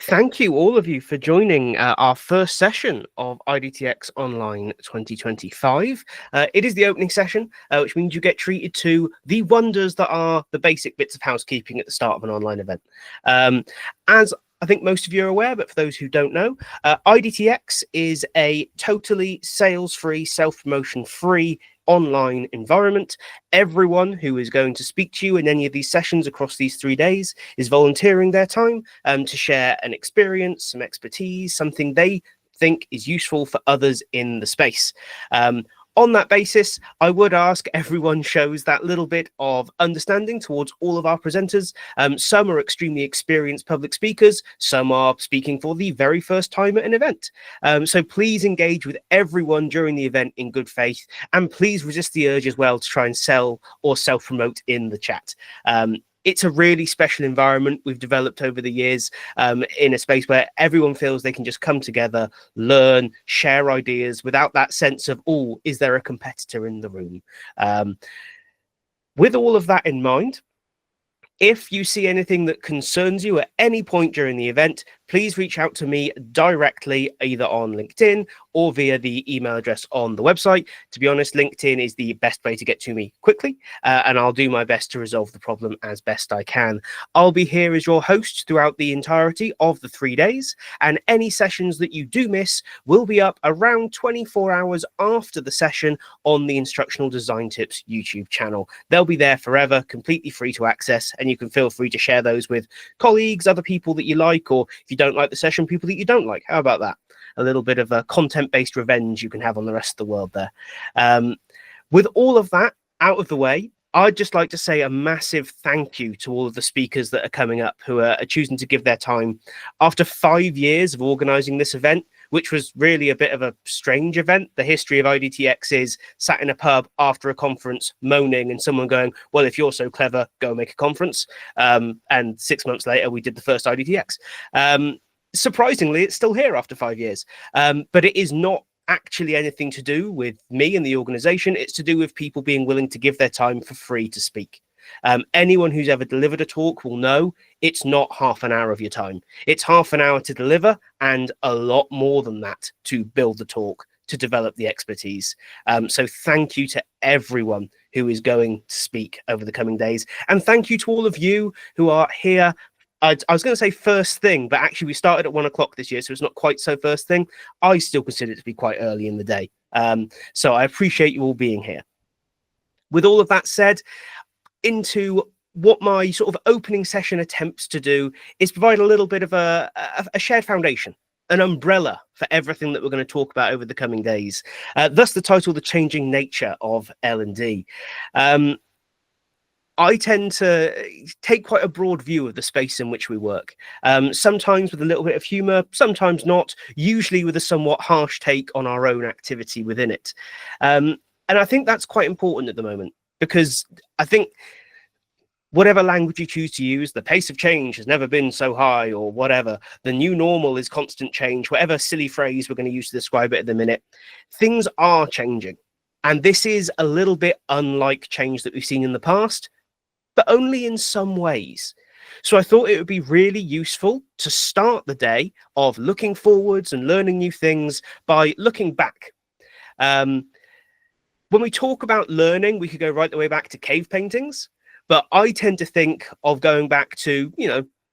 Thank you, all of you, for joining our first session of IDTX Online 2025. It is the opening session, which means you get treated to the wonders that are the basic bits of housekeeping at the start of an online event. As I think most of you are aware, but for those who don't know, IDTX is a totally sales-free, self-promotion-free online environment. Everyone who is going to speak to you in any of these sessions across these 3 days is volunteering their time to share an experience, some expertise, something they think is useful for others in the space. On that basis, I would ask everyone shows that little bit of understanding towards all of our presenters. Some are extremely experienced public speakers. Some are speaking for the very first time at an event. So please engage with everyone during the event in good faith, and please resist the urge as well to try and sell or self-promote in the chat. It's a really special environment we've developed over the years, in a space where everyone feels they can just come together, learn, share ideas without that sense of, oh, is there a competitor in the room? With all of that in mind, if you see anything that concerns you at any point during the event, please reach out to me directly, either on LinkedIn or via the email address on the website. To be honest, LinkedIn is the best way to get to me quickly, and I'll do my best to resolve the problem as best I can. I'll be here as your host throughout the entirety of the 3 days, and any sessions that you do miss will be up around 24 hours after the session on the Instructional Design Tips YouTube channel. They'll be there forever, completely free to access, and you can feel free to share those with colleagues, other people that you like, or if you don't like the session, people that you don't like. How about that? A little bit of a content-based revenge you can have on the rest of the world there. With all of that out of the way, I'd just like to say a massive thank you to all of the speakers that are coming up who are choosing to give their time. After 5 years of organising this event, which was really a bit of a strange event, the history of IDTX is sat in a pub after a conference moaning and someone going, well, if you're so clever, go make a conference. And 6 months later, we did the first IDTX. Surprisingly, it's still here after 5 years, but it is not actually anything to do with me and the organization. It's to do with people being willing to give their time for free to speak. Anyone who's ever delivered a talk will know it's not half an hour of your time. It's half an hour to deliver and a lot more than that to build the talk, to develop the expertise. So thank you to everyone who is going to speak over the coming days. And thank you to all of you who are here. I was going to say first thing, but actually we started at 1 o'clock this year, so it's not quite so first thing. I still consider it to be quite early in the day. So I appreciate you all being here. With all of that said, into what my sort of opening session attempts to do is provide a little bit of a shared foundation, an umbrella for everything that we're going to talk about over the coming days. Thus the title, The Changing Nature of L&D. I tend to take quite a broad view of the space in which we work, sometimes with a little bit of humour, sometimes not, usually with a somewhat harsh take on our own activity within it. And I think that's quite important at the moment, because I think whatever language you choose to use, the pace of change has never been so high, or whatever. The new normal is constant change, whatever silly phrase we're going to use to describe it at the minute. Things are changing. And this is a little bit unlike change that we've seen in the past, but only in some ways. So I thought it would be really useful to start the day of looking forwards and learning new things by looking back. When we talk about learning, we could go right the way back to cave paintings, but I tend to think of going back to,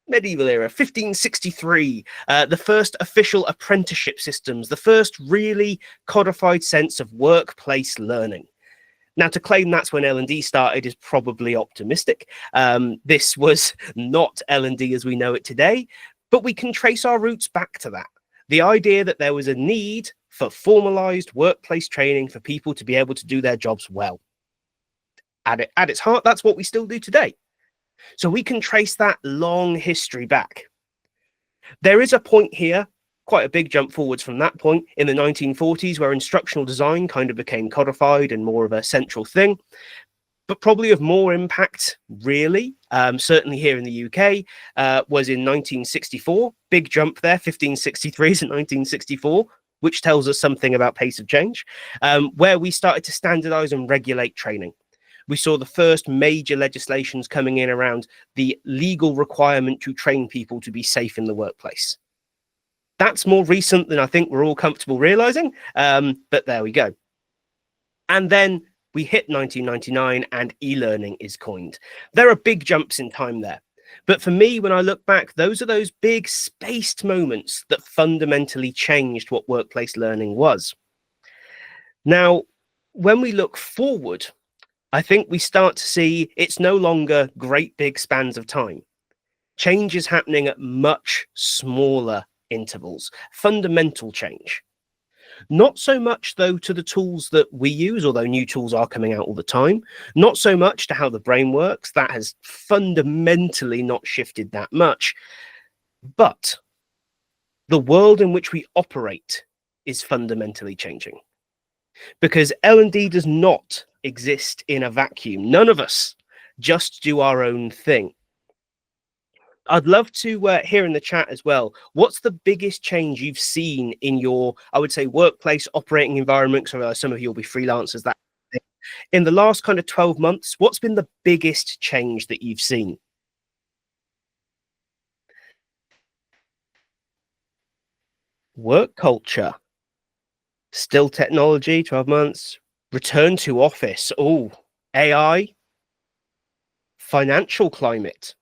medieval era, 1563, the first official apprenticeship systems, the first really codified sense of workplace learning. Now, to claim that's when L&D started is probably optimistic. This was not L&D as we know it today, but we can trace our roots back to that. The idea that there was a need for formalized workplace training for people to be able to do their jobs well. At its heart, that's what we still do today. So we can trace that long history back. There is a point here, quite a big jump forwards from that point, in the 1940s, where instructional design kind of became codified and more of a central thing, but probably of more impact, really, certainly here in the UK, was in 1964. Big jump there, 1563 to 1964, which tells us something about pace of change, where we started to standardize and regulate training. We saw the first major legislations coming in around the legal requirement to train people to be safe in the workplace. That's more recent than I think we're all comfortable realizing, but there we go. And then we hit 1999 and e-learning is coined. There are big jumps in time there. But for me, when I look back, those are those big spaced moments that fundamentally changed what workplace learning was. Now, when we look forward, I think we start to see it's no longer great big spans of time. Change is happening at much smaller intervals, fundamental change. Not so much, though, to the tools that we use, although new tools are coming out all the time. Not so much to how the brain works. That has fundamentally not shifted that much. But the world in which we operate is fundamentally changing. Because L&D does not exist in a vacuum. None of us just do our own thing. I'd love to hear in the chat as well, what's the biggest change you've seen in your, I would say, workplace operating environment? So some of you will be freelancers. That in the last kind of 12 months, what's been the biggest change that you've seen? Work culture. Still technology, 12 months. Return to office. Oh, AI. Financial climate.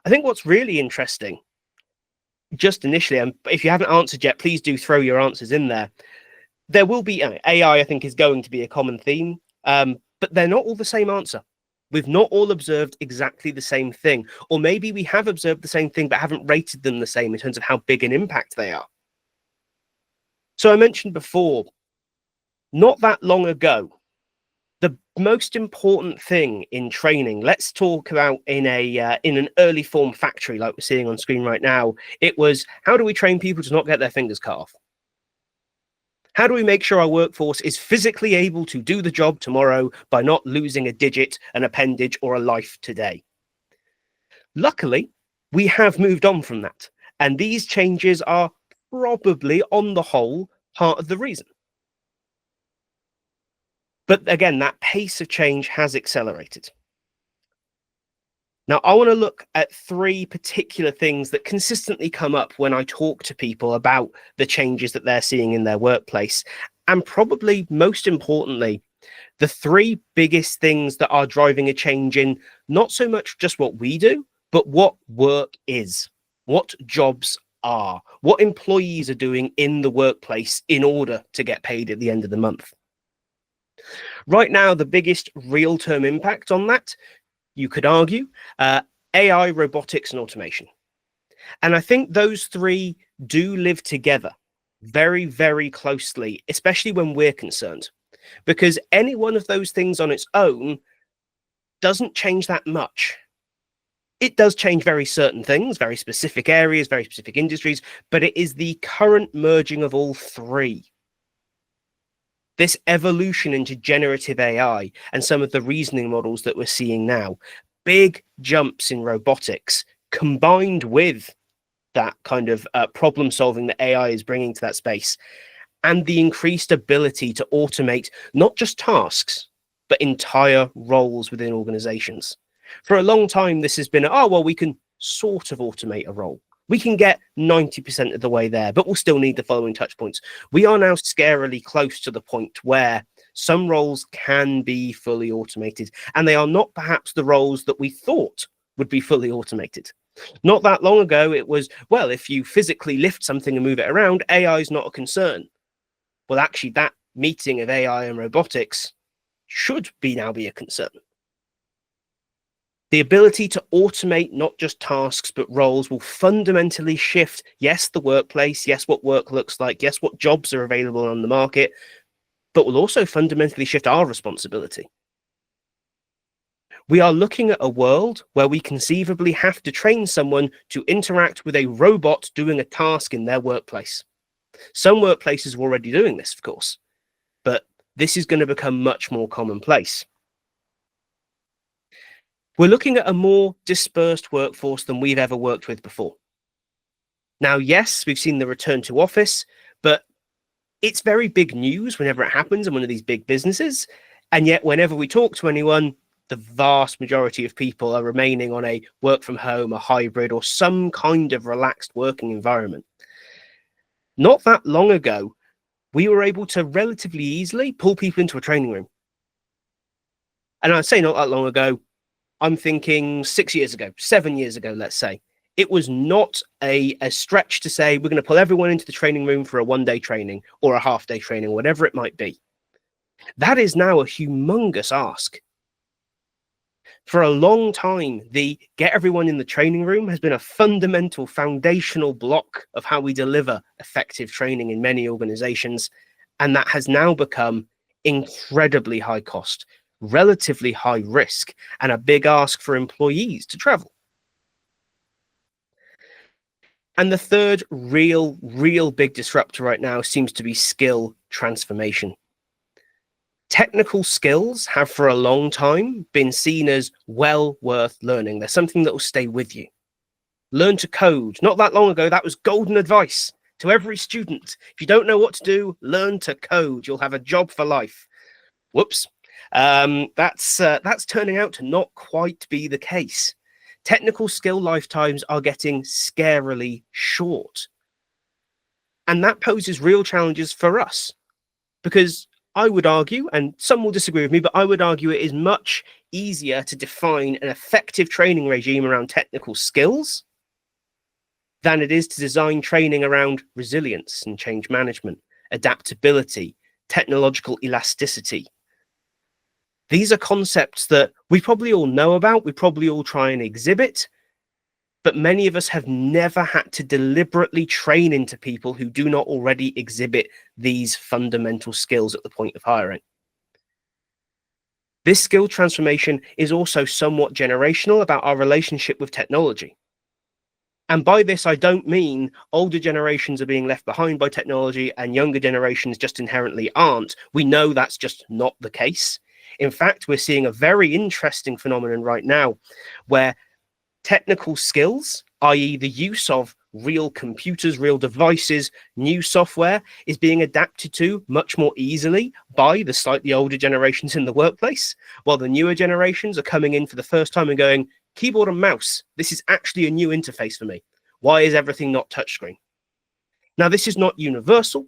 I think what's really interesting, just initially, and if you haven't answered yet, please do throw your answers in there. There will be AI, I think, is going to be a common theme, but they're not all the same answer. We've not all observed exactly the same thing, or maybe we have observed the same thing, but haven't rated them the same in terms of how big an impact they are. So I mentioned before, not that long ago, the most important thing in training, let's talk about in an early form factory like we're seeing on screen right now, it was, how do we train people to not get their fingers cut off? How do we make sure our workforce is physically able to do the job tomorrow by not losing a digit, an appendage, or a life today? Luckily, we have moved on from that. And these changes are probably, on the whole, part of the reason. But again, that pace of change has accelerated. Now, I want to look at three particular things that consistently come up when I talk to people about the changes that they're seeing in their workplace. And probably most importantly, the three biggest things that are driving a change in not so much just what we do, but what work is, what jobs are, what employees are doing in the workplace in order to get paid at the end of the month. Right now, the biggest real-term impact on that, you could argue, AI, robotics, and automation. And I think those three do live together very, very closely, especially when we're concerned, because any one of those things on its own doesn't change that much. It does change very certain things, very specific areas, very specific industries, but it is the current merging of all three. This evolution into generative AI and some of the reasoning models that we're seeing now, big jumps in robotics combined with that kind of problem solving that AI is bringing to that space, and the increased ability to automate not just tasks, but entire roles within organizations. For a long time, this has been, oh, well, we can sort of automate a role. We can get 90% of the way there, but we'll still need the following touch points. We are now scarily close to the point where some roles can be fully automated, and they are not perhaps the roles that we thought would be fully automated. Not that long ago, it was, well, if you physically lift something and move it around, AI is not a concern. Well, actually, that meeting of AI and robotics should now be a concern. The ability to automate not just tasks, but roles will fundamentally shift, yes, the workplace, yes, what work looks like, yes, what jobs are available on the market, but will also fundamentally shift our responsibility. We are looking at a world where we conceivably have to train someone to interact with a robot doing a task in their workplace. Some workplaces are already doing this, of course, but this is going to become much more commonplace. We're looking at a more dispersed workforce than we've ever worked with before. Now, yes, we've seen the return to office, but it's very big news whenever it happens in one of these big businesses. And yet, whenever we talk to anyone, the vast majority of people are remaining on a work from home, a hybrid, or some kind of relaxed working environment. Not that long ago, we were able to relatively easily pull people into a training room. And I say not that long ago, I'm thinking 6 years ago, 7 years ago, let's say. It was not a stretch to say we're going to pull everyone into the training room for a one-day training or a half-day training, whatever it might be. That is now a humongous ask. For a long time, the get everyone in the training room has been a fundamental foundational block of how we deliver effective training in many organizations. And that has now become incredibly high cost, relatively high risk, and a big ask for employees to travel. And the third real big disruptor right now seems to be skill transformation. Technical skills have for a long time been seen as well worth learning. They're something that will stay with you. Learn to code. Not that long ago, that was golden advice to every student. If you don't know what to do, learn to code. You'll have a job for life. Whoops. That's turning out to not quite be the case. Technical skill lifetimes are getting scarily short. And that poses real challenges for us, because I would argue, and some will disagree with me, but I would argue it is much easier to define an effective training regime around technical skills than it is to design training around resilience and change management, adaptability, technological elasticity. These are concepts that we probably all know about, we probably all try and exhibit, but many of us have never had to deliberately train into people who do not already exhibit these fundamental skills at the point of hiring. This skill transformation is also somewhat generational about our relationship with technology. And by this, I don't mean older generations are being left behind by technology and younger generations just inherently aren't. We know that's just not the case. In fact, we're seeing a very interesting phenomenon right now where technical skills, i.e. the use of real computers, real devices, new software, is being adapted to much more easily by the slightly older generations in the workplace, while the newer generations are coming in for the first time and going, keyboard and mouse, this is actually a new interface for me. Why is everything not touchscreen? Now, this is not universal,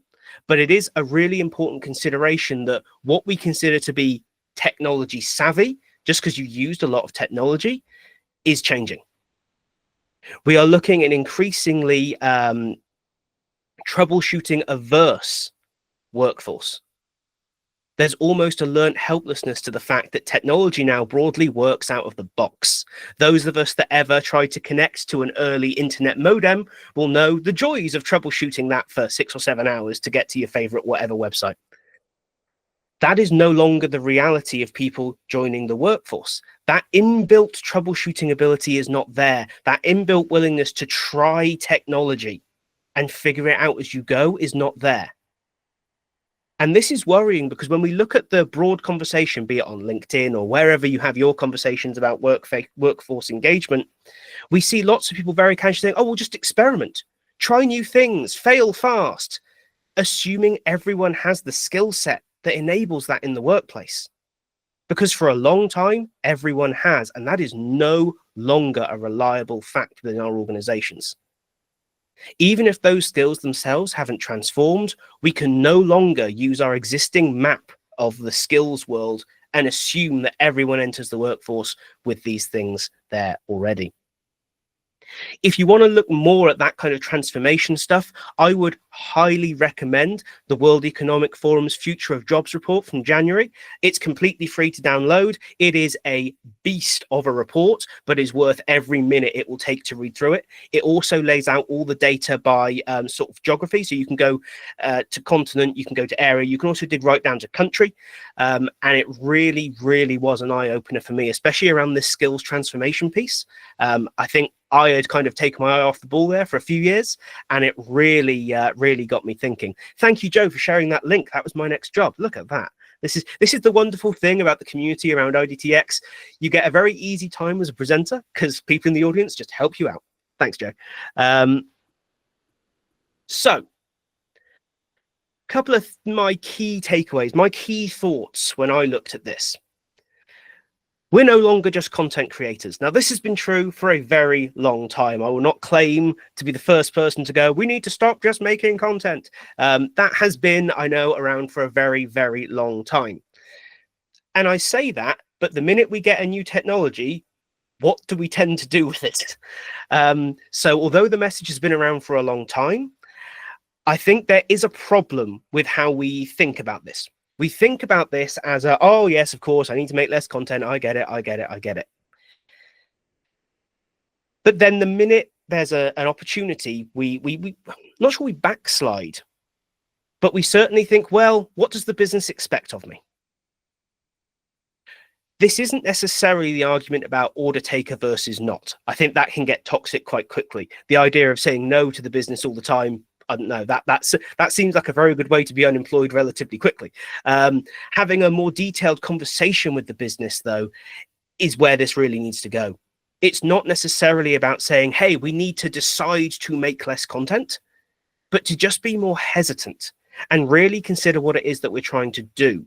but it is a really important consideration that what we consider to be technology savvy, just because you used a lot of technology, is changing. We are looking at increasingly troubleshooting averse workforce. There's almost a learnt helplessness to the fact that technology now broadly works out of the box. Those of us that ever tried to connect to an early internet modem will know the joys of troubleshooting that for 6 or 7 hours to get to your favorite whatever website. That is no longer the reality of people joining the workforce. That inbuilt troubleshooting ability is not there. That inbuilt willingness to try technology and figure it out as you go is not there. And this is worrying because when we look at the broad conversation, be it on LinkedIn or wherever you have your conversations about workforce engagement, we see lots of people very casually saying, oh, we'll just experiment, try new things, fail fast, assuming everyone has the skill set that enables that in the workplace. Because for a long time, everyone has, and that is no longer a reliable fact within our organizations. Even if those skills themselves haven't transformed, we can no longer use our existing map of the skills world and assume that everyone enters the workforce with these things there already. If you want to look more at that kind of transformation stuff, I would highly recommend the World Economic Forum's Future of Jobs report from January. It's completely free to download. It is a beast of a report, but is worth every minute it will take to read through it. It also lays out all the data by sort of geography. So you can go to continent, you can go to area, you can also dig right down to country. And it really was an eye-opener for me, especially around this skills transformation piece. I think I had kind of taken my eye off the ball there for a few years, and it really got me thinking. Thank you, Joe, for sharing that link. That was my next job. Look at that. This is the wonderful thing about the community around IDTX. You get a very easy time as a presenter because people in the audience just help you out. Thanks, Joe. So Couple of my key takeaways, my key thoughts when I looked at this. We're no longer just content creators. Now, this has been true for a very long time. I will not claim to be the first person to go, we need to stop just making content. That has been, I know, around for a very, very long time. And I say that, but the minute we get a new technology, what do we tend to do with it? So although the message has been around for a long time, I think there is a problem with how we think about this. We think about this as a, oh, yes, of course, I need to make less content. I get it. But then the minute there's an opportunity, we not sure we backslide, but we certainly think, well, what does the business expect of me? This isn't necessarily the argument about order taker versus not. I think that can get toxic quite quickly. The idea of saying no to the business all the time, I don't know, that seems like a very good way to be unemployed relatively quickly. Having a more detailed conversation with the business, though, is where this really needs to go. It's not necessarily about saying, hey, we need to decide to make less content, but to just be more hesitant and really consider what it is that we're trying to do.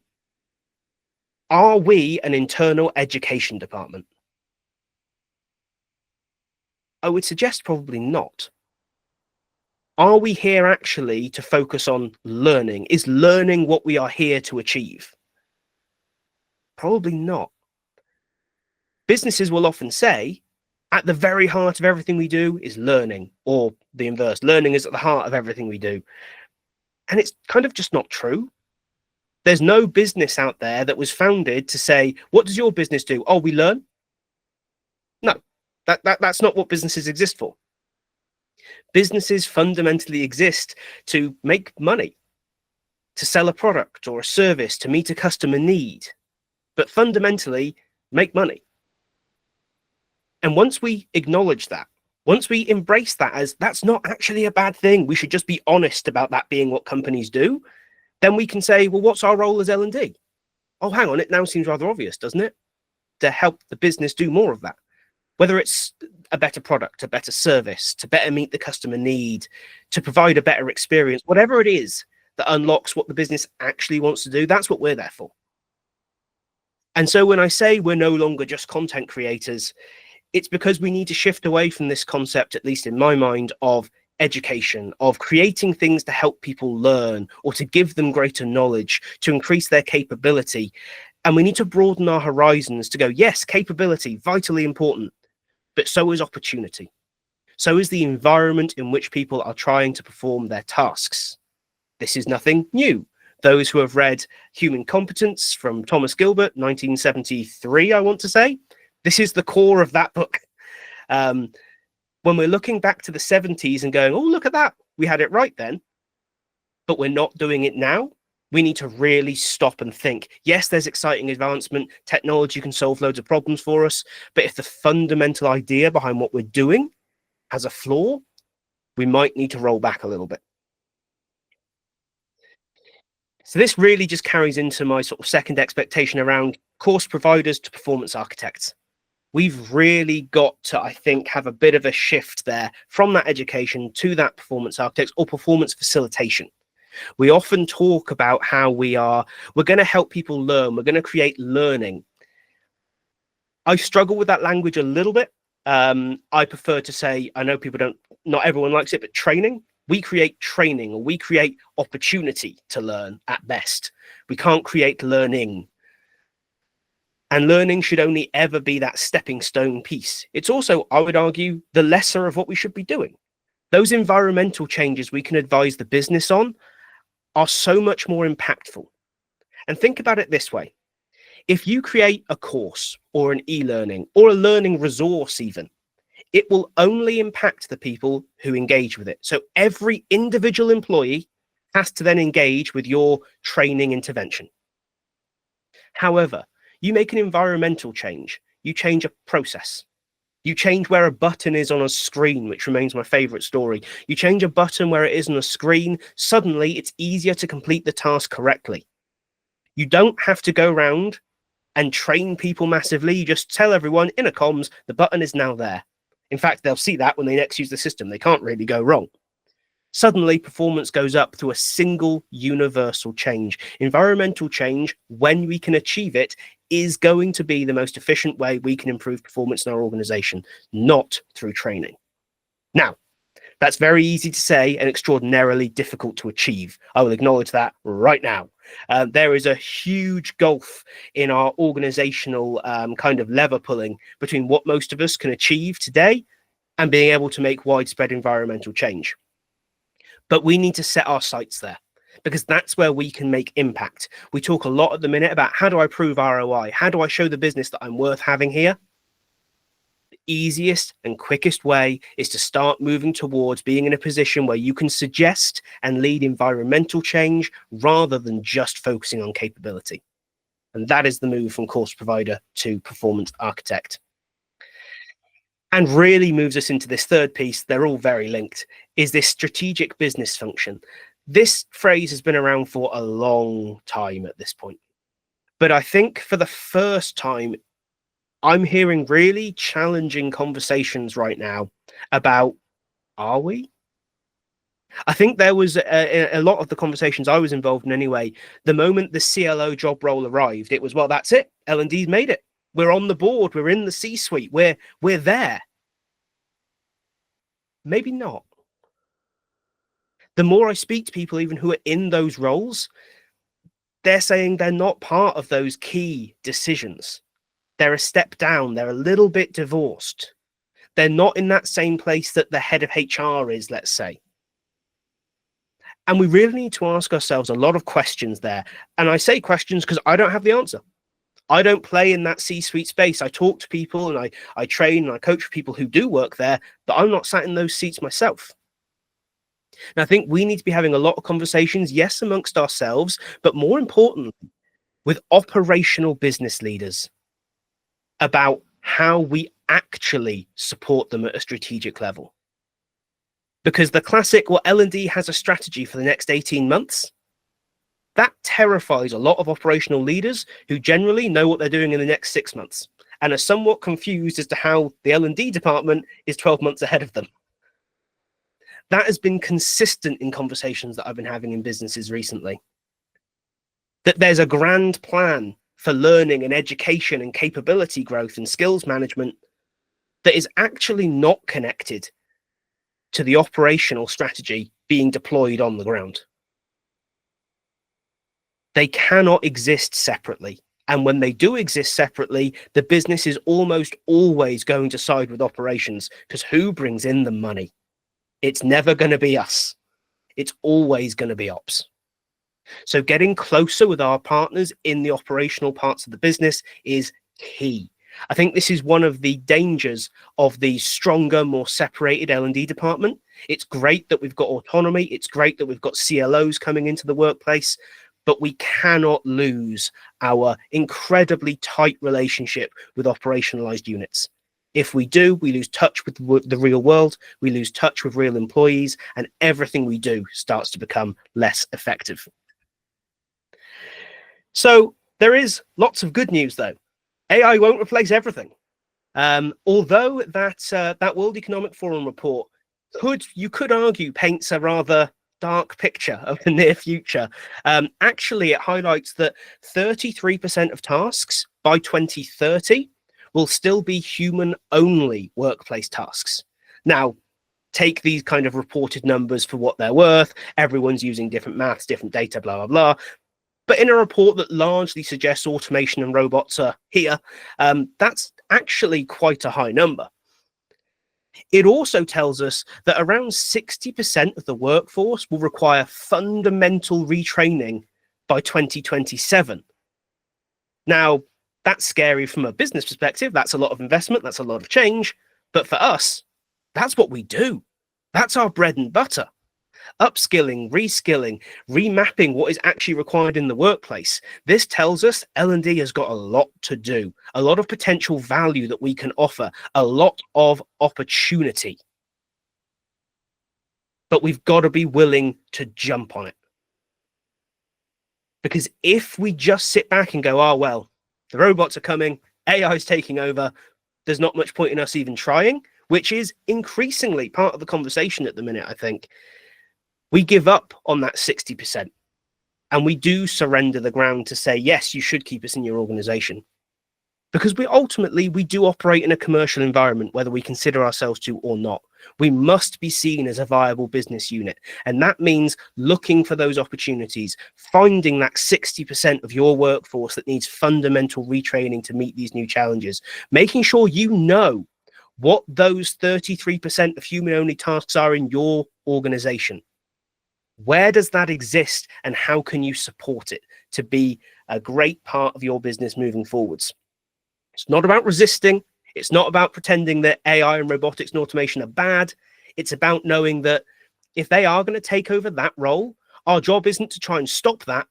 Are we an internal education department? I would suggest probably not. Are we here actually to focus on learning? Is learning what we are here to achieve? Probably not. Businesses will often say, at the very heart of everything we do is learning, or the inverse, learning is at the heart of everything we do. And it's kind of just not true. There's no business out there that was founded to say, what does your business do? Oh, we learn? No, that's not what businesses exist for. Businesses fundamentally exist to make money, to sell a product or a service, to meet a customer need, but fundamentally make money. And once we acknowledge that, once we embrace that as that's not actually a bad thing, we should just be honest about that being what companies do, then we can say, well, what's our role as L&D? Oh, hang on, it now seems rather obvious, doesn't it? To help the business do more of that. Whether it's a better product, a better service, to better meet the customer need, to provide a better experience, whatever it is that unlocks what the business actually wants to do, that's what we're there for. And so when I say we're no longer just content creators, it's because we need to shift away from this concept, at least in my mind, of education, of creating things to help people learn or to give them greater knowledge, to increase their capability. And we need to broaden our horizons to go, yes, capability, vitally important, but so is opportunity. So is the environment in which people are trying to perform their tasks. This is nothing new. Those who have read Human Competence from Thomas Gilbert, 1973, I want to say, this is the core of that book. When we're looking back to the 70s and going, oh, look at that, we had it right then, but we're not doing it now, we need to really stop and think. Yes, there's exciting advancement. Technology can solve loads of problems for us, but if the fundamental idea behind what we're doing has a flaw, we might need to roll back a little bit. So this really just carries into my sort of second expectation around course providers to performance architects. We've really got to, I think, have a bit of a shift there from that education to that performance architects or performance facilitation. We often talk about how we're going to help people learn. We're going to create learning. I struggle with that language a little bit. I prefer to say, I know not everyone likes it, but training. We create training, or we create opportunity to learn at best. We can't create learning. And learning should only ever be that stepping stone piece. It's also, I would argue, the lesser of what we should be doing. Those environmental changes we can advise the business on are so much more impactful. And think about it this way. If you create a course or an e-learning or a learning resource even, it will only impact the people who engage with it. So every individual employee has to then engage with your training intervention. However, you make an environmental change, you change a process. You change where a button is on a screen, which remains my favorite story. You change a button where it is on a screen, suddenly it's easier to complete the task correctly. You don't have to go around and train people massively. You just tell everyone in a comms, the button is now there. In fact, they'll see that when they next use the system. They can't really go wrong. Suddenly, performance goes up through a single universal change. Environmental change, when we can achieve it, is going to be the most efficient way we can improve performance in our organization, not through training. Now, that's very easy to say and extraordinarily difficult to achieve. I will acknowledge that right now. There is a huge gulf in our organizational kind of lever pulling between what most of us can achieve today and being able to make widespread environmental change. But we need to set our sights there, because that's where we can make impact. We talk a lot at the minute about how do I prove ROI? How do I show the business that I'm worth having here? The easiest and quickest way is to start moving towards being in a position where you can suggest and lead environmental change rather than just focusing on capability. And that is the move from course provider to performance architect. And really moves us into this third piece, they're all very linked, is this strategic business function. This phrase has been around for a long time at this point. But I think for the first time, I'm hearing really challenging conversations right now about, are we? I think there was a lot of the conversations I was involved in anyway, the moment the CLO job role arrived, it was, well, that's it. L&D's made it. We're on the board. We're in the C-suite. We're there. Maybe not. The more I speak to people, even who are in those roles, they're saying they're not part of those key decisions. They're a step down. They're a little bit divorced. They're not in that same place that the head of HR is, let's say. And we really need to ask ourselves a lot of questions there. And I say questions because I don't have the answer. I don't play in that C-suite space. I talk to people and I train and I coach people who do work there, but I'm not sat in those seats myself. And I think we need to be having a lot of conversations, yes, amongst ourselves, but more importantly, with operational business leaders about how we actually support them at a strategic level. Because the classic, well, L&D has a strategy for the next 18 months. That terrifies a lot of operational leaders who generally know what they're doing in the next 6 months and are somewhat confused as to how the L&D department is 12 months ahead of them. That has been consistent in conversations that I've been having in businesses recently. That there's a grand plan for learning and education and capability growth and skills management that is actually not connected to the operational strategy being deployed on the ground. They cannot exist separately. And when they do exist separately, the business is almost always going to side with operations, because who brings in the money? It's never going to be us. It's always going to be ops. So getting closer with our partners in the operational parts of the business is key. I think this is one of the dangers of the stronger, more separated L&D department. It's great that we've got autonomy. It's great that we've got CLOs coming into the workplace, but we cannot lose our incredibly tight relationship with operationalized units. If we do, we lose touch with the real world, we lose touch with real employees, and everything we do starts to become less effective. So there is lots of good news, though. AI won't replace everything. Although that World Economic Forum report you could argue paints a rather dark picture of the near future. Actually, it highlights that 33% of tasks by 2030 will still be human-only workplace tasks. Now, take these kind of reported numbers for what they're worth. Everyone's using different maths, different data, blah, blah, blah. But in a report that largely suggests automation and robots are here, that's actually quite a high number. It also tells us that around 60% of the workforce will require fundamental retraining by 2027. Now, that's scary from a business perspective. That's a lot of investment. That's a lot of change. But for us, that's what we do. That's our bread and butter. Upskilling, reskilling, remapping what is actually required in the workplace. This tells us L&D has got a lot to do, a lot of potential value that we can offer, a lot of opportunity. But we've got to be willing to jump on it. Because if we just sit back and go, oh, well, the robots are coming, AI is taking over, there's not much point in us even trying, which is increasingly part of the conversation at the minute, I think. We give up on that 60%, and we do surrender the ground to say, yes, you should keep us in your organization. Because we do operate in a commercial environment, whether we consider ourselves to or not. We must be seen as a viable business unit. And that means looking for those opportunities, finding that 60% of your workforce that needs fundamental retraining to meet these new challenges, making sure you know what those 33% of human-only tasks are in your organization. Where does that exist, and how can you support it to be a great part of your business moving forwards? It's not about resisting. It's not about pretending that AI and robotics and automation are bad. It's about knowing that if they are going to take over that role, our job isn't to try and stop that.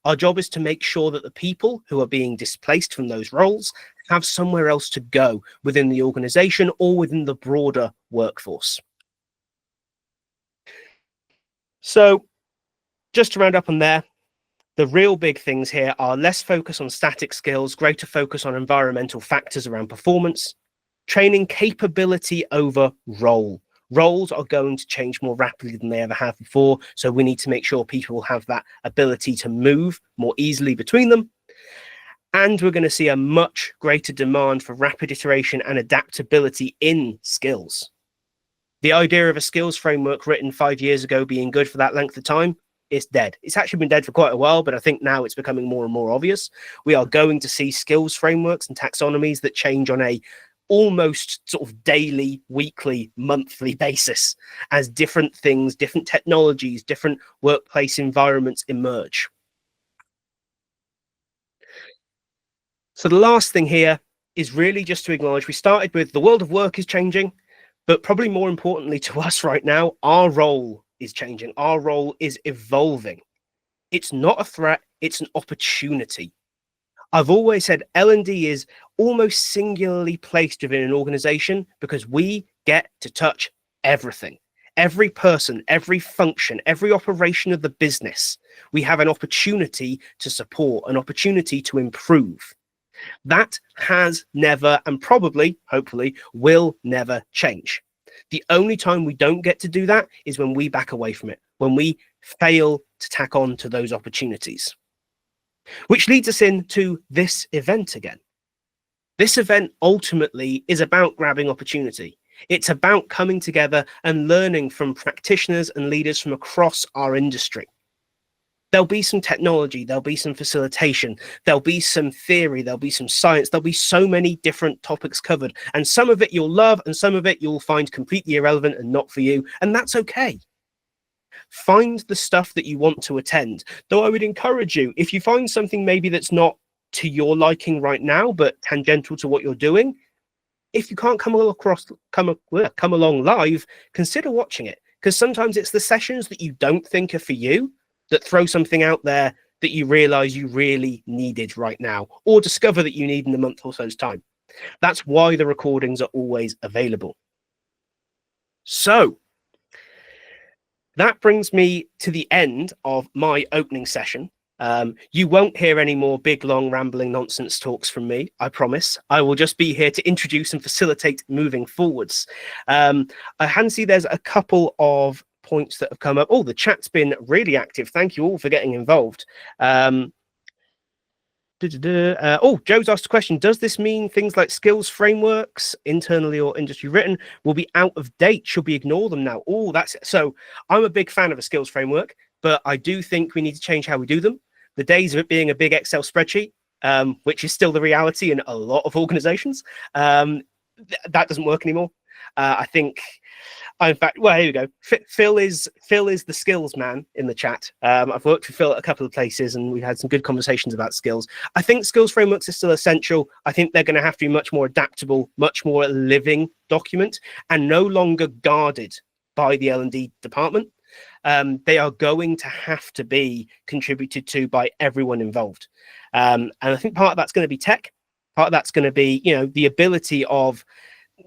Our job is to make sure that the people who are being displaced from those roles have somewhere else to go within the organization or within the broader workforce. So just to round up on there, the real big things here are less focus on static skills, greater focus on environmental factors around performance, training capability over role. Roles are going to change more rapidly than they ever have before, so we need to make sure people have that ability to move more easily between them. And we're going to see a much greater demand for rapid iteration and adaptability in skills. The idea of a skills framework written 5 years ago being good for that length of time, it's dead. It's actually been dead for quite a while, but I think now it's becoming more and more obvious. We are going to see skills frameworks and taxonomies that change on a almost sort of daily, weekly, monthly basis as different things, different technologies, different workplace environments emerge. So the last thing here is really just to acknowledge we started with the world of work is changing, but probably more importantly to us right now, our role is changing. Our role is evolving. It's not a threat, it's an opportunity. I've always said L&D is almost singularly placed within an organization because we get to touch everything. Every person, every function, every operation of the business, we have an opportunity to support, an opportunity to improve. That has never, and probably, hopefully, will never change. The only time we don't get to do that is when we back away from it, when we fail to tack on to those opportunities. Which leads us into this event again. This event ultimately is about grabbing opportunity. It's about coming together and learning from practitioners and leaders from across our industry. There'll be some technology, there'll be some facilitation, there'll be some theory, there'll be some science, there'll be so many different topics covered. And some of it you'll love and some of it you'll find completely irrelevant and not for you. And that's okay. Find the stuff that you want to attend. Though I would encourage you, if you find something maybe that's not to your liking right now, but tangential to what you're doing, if you can't come along live, consider watching it. Because sometimes it's the sessions that you don't think are for you that throw something out there that you realize you really needed right now, or discover that you need in a month or so's time. That's why the recordings are always available. So that brings me to the end of my opening session. You won't hear any more big, long, rambling nonsense talks from me, I promise. I will just be here to introduce and facilitate moving forwards. I can see there's a couple of points that have come up. Oh, the chat's been really active. Thank you all for getting involved. Oh, Joe's asked a question. Does this mean things like skills frameworks, internally or industry written, will be out of date? Should we ignore them now? Oh, that's it. So I'm a big fan of a skills framework, but I do think we need to change how we do them. The days of it being a big Excel spreadsheet, which is still the reality in a lot of organizations, that doesn't work anymore. I think, in fact, well, here we go. Phil is the skills man in the chat. I've worked with Phil at a couple of places and we've had some good conversations about skills. I think skills frameworks are still essential. I think they're going to have to be much more adaptable, much more a living document and no longer guarded by the L&D department. They are going to have to be contributed to by everyone involved. And I think part of that's going to be tech. Part of that's going to be, the ability of,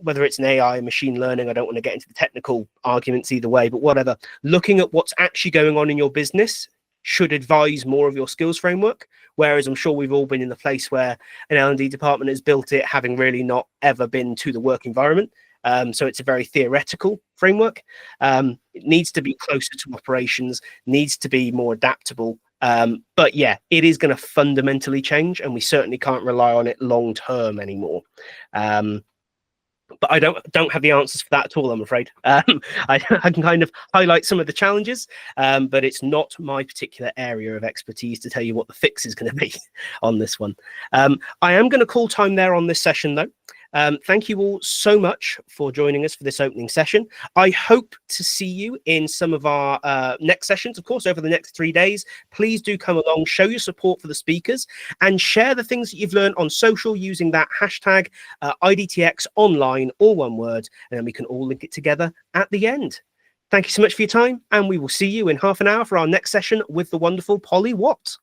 whether it's an AI, machine learning, I don't want to get into the technical arguments either way, but whatever, looking at what's actually going on in your business should advise more of your skills framework. Whereas I'm sure we've all been in the place where an L&D department has built it, having really not ever been to the work environment. So it's a very theoretical framework. It needs to be closer to operations, needs to be more adaptable. But yeah, it is going to fundamentally change, and we certainly can't rely on it long term anymore. But I don't have the answers for that at all, I'm afraid. I can kind of highlight some of the challenges, but it's not my particular area of expertise to tell you what the fix is going to be on this one. I am going to call time there on this session, though. Thank you all so much for joining us for this opening session. I hope to see you in some of our next sessions, of course, over the next 3 days. Please do come along, show your support for the speakers, and share the things that you've learned on social using that hashtag IDTX online, all one word, and then we can all link it together at the end. Thank you so much for your time, and we will see you in half an hour for our next session with the wonderful Polly Watt.